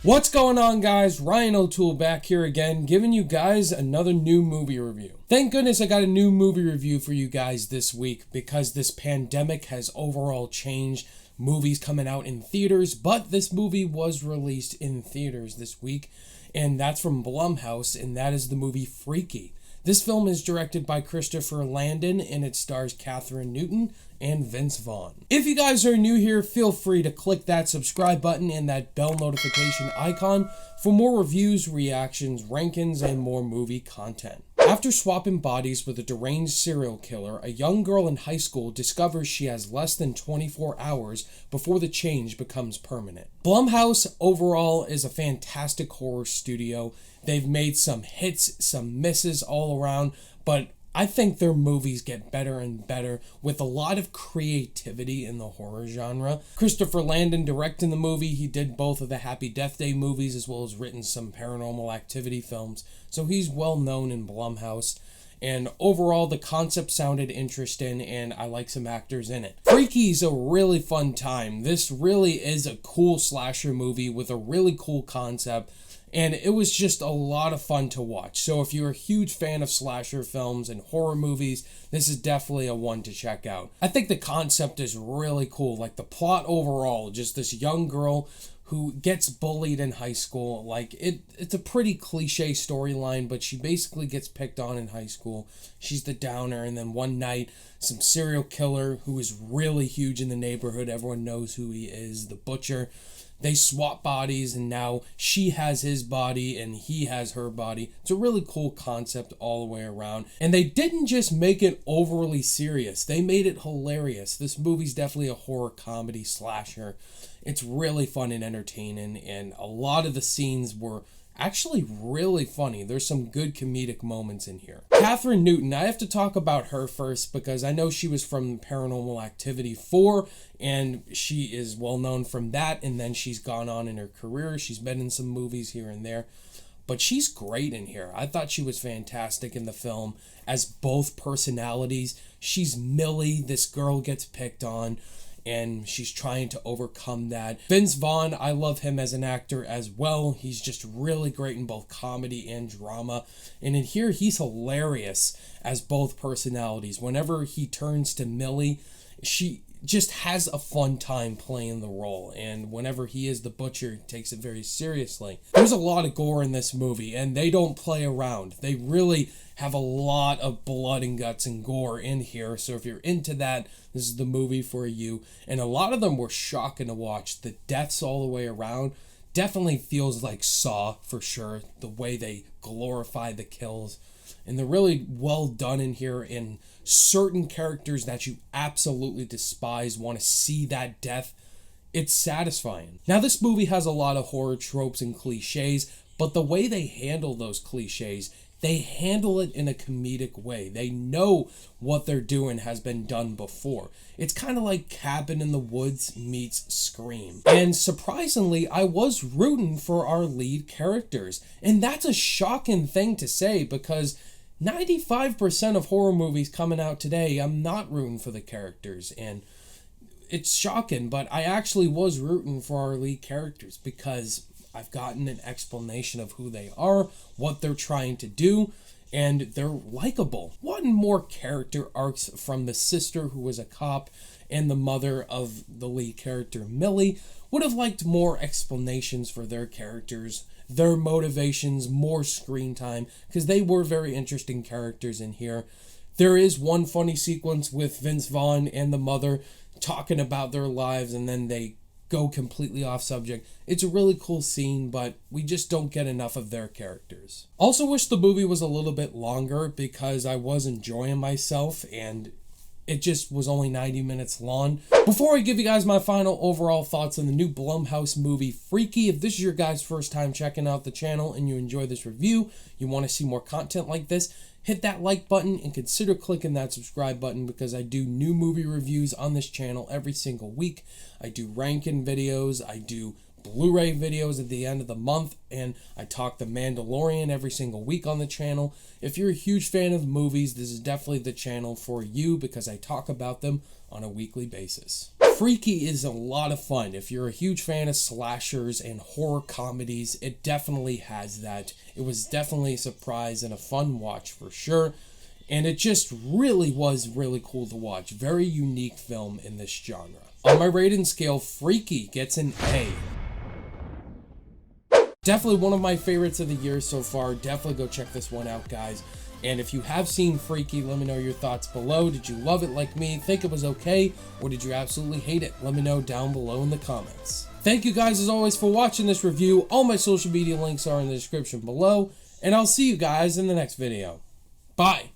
What's going on, guys? Ryan O'Toole back here again, giving you guys another new movie review. Thank goodness I got a new movie review for you guys this week because this pandemic has overall changed movies coming out in theaters, but this movie was released in theaters this week, and that's from Blumhouse, and that is the movie Freaky. This film is directed by Christopher Landon, and it stars Katherine Newton and Vince Vaughn. If you guys are new here, feel free to click that subscribe button and that bell notification icon for more reviews, reactions, rankings, and more movie content. After swapping bodies with a deranged serial killer, a young girl in high school discovers she has less than 24 hours before the change becomes permanent. Blumhouse overall is a fantastic horror studio. They've made some hits, some misses all around, but I think their movies get better and better with a lot of creativity in the horror genre. Christopher Landon directing the movie. He did both of the Happy Death Day movies as well as written some Paranormal Activity films. So he's well known in Blumhouse. And overall, the concept sounded interesting, and I like some actors in it. Freaky's a really fun time. This really is a cool slasher movie with a really cool concept. And it was just a lot of fun to watch. So if you're a huge fan of slasher films and horror movies, this is definitely a one to check out. I think the concept is really cool. Like the plot overall, just this young girl who gets bullied in high school. Like it's a pretty cliche storyline, but she basically gets picked on in high school. She's the downer, and then one night, some serial killer who is really huge in the neighborhood. Everyone knows who he is, the butcher. They swap bodies, and now she has his body and he has her body. It's a really cool concept all the way around. And they didn't just make it overly serious. They made it hilarious. This movie's definitely a horror comedy slasher. It's really fun and entertaining, and a lot of the scenes were actually really funny. There's some good comedic moments in here. Katherine Newton, I have to talk about her first because I know she was from Paranormal Activity 4, and she is well known from that, and then she's gone on in her career. She's been in some movies here and there, but she's great in here. I thought she was fantastic in the film as both personalities. She's Millie, this girl gets picked on, and she's trying to overcome that. Vince Vaughn, I love him as an actor as well. He's just really great in both comedy and drama. And in here, he's hilarious as both personalities. Whenever he turns to Millie, she just has a fun time playing the role. And whenever he is the butcher, he takes it very seriously. There's a lot of gore in this movie, and they don't play around. They really have a lot of blood and guts and gore in here. So if you're into that, this is the movie for you. And a lot of them were shocking to watch. The deaths all the way around definitely feels like Saw for sure. The way they glorify the kills. And they're really well done in here. In certain characters that you absolutely despise, want to see that death, it's satisfying. Now, this movie has a lot of horror tropes and cliches, but the way they handle those cliches, they handle it in a comedic way. They know what they're doing has been done before. It's kind of like Cabin in the Woods meets Scream. And surprisingly, I was rooting for our lead characters. And that's a shocking thing to say because 95% of horror movies coming out today, I'm not rooting for the characters. And it's shocking, but I actually was rooting for our lead characters because I've gotten an explanation of who they are, what they're trying to do, and they're likable. Wanting more character arcs from the sister who was a cop and the mother of the lead character, Millie. Would have liked more explanations for their characters, their motivations, more screen time, because they were very interesting characters in here. There is one funny sequence with Vince Vaughn and the mother talking about their lives, and then they go completely off subject. It's a really cool scene, but we just don't get enough of their characters. Also wish the movie was a little bit longer because I was enjoying myself and it just was only 90 minutes long. Before I give you guys my final overall thoughts on the new Blumhouse movie Freaky, if this is your guys' first time checking out the channel and you enjoy this review, you want to see more content like this, hit that like button and consider clicking that subscribe button because I do new movie reviews on this channel every single week. I do ranking videos, I do Blu-ray videos at the end of the month, and I talk The Mandalorian every single week on the channel. If you're a huge fan of movies, this is definitely the channel for you because I talk about them on a weekly basis. Freaky is a lot of fun. If you're a huge fan of slashers and horror comedies, it definitely has that. It was definitely a surprise and a fun watch for sure. And it just really was really cool to watch. Very unique film in this genre. On my rating scale, Freaky gets an A. Definitely one of my favorites of the year so far. Definitely go check this one out, guys. And if you have seen Freaky, let me know your thoughts below. Did you love it like me? Think it was okay? Or did you absolutely hate it? Let me know down below in the comments. Thank you guys as always for watching this review. All my social media links are in the description below. And I'll see you guys in the next video. Bye.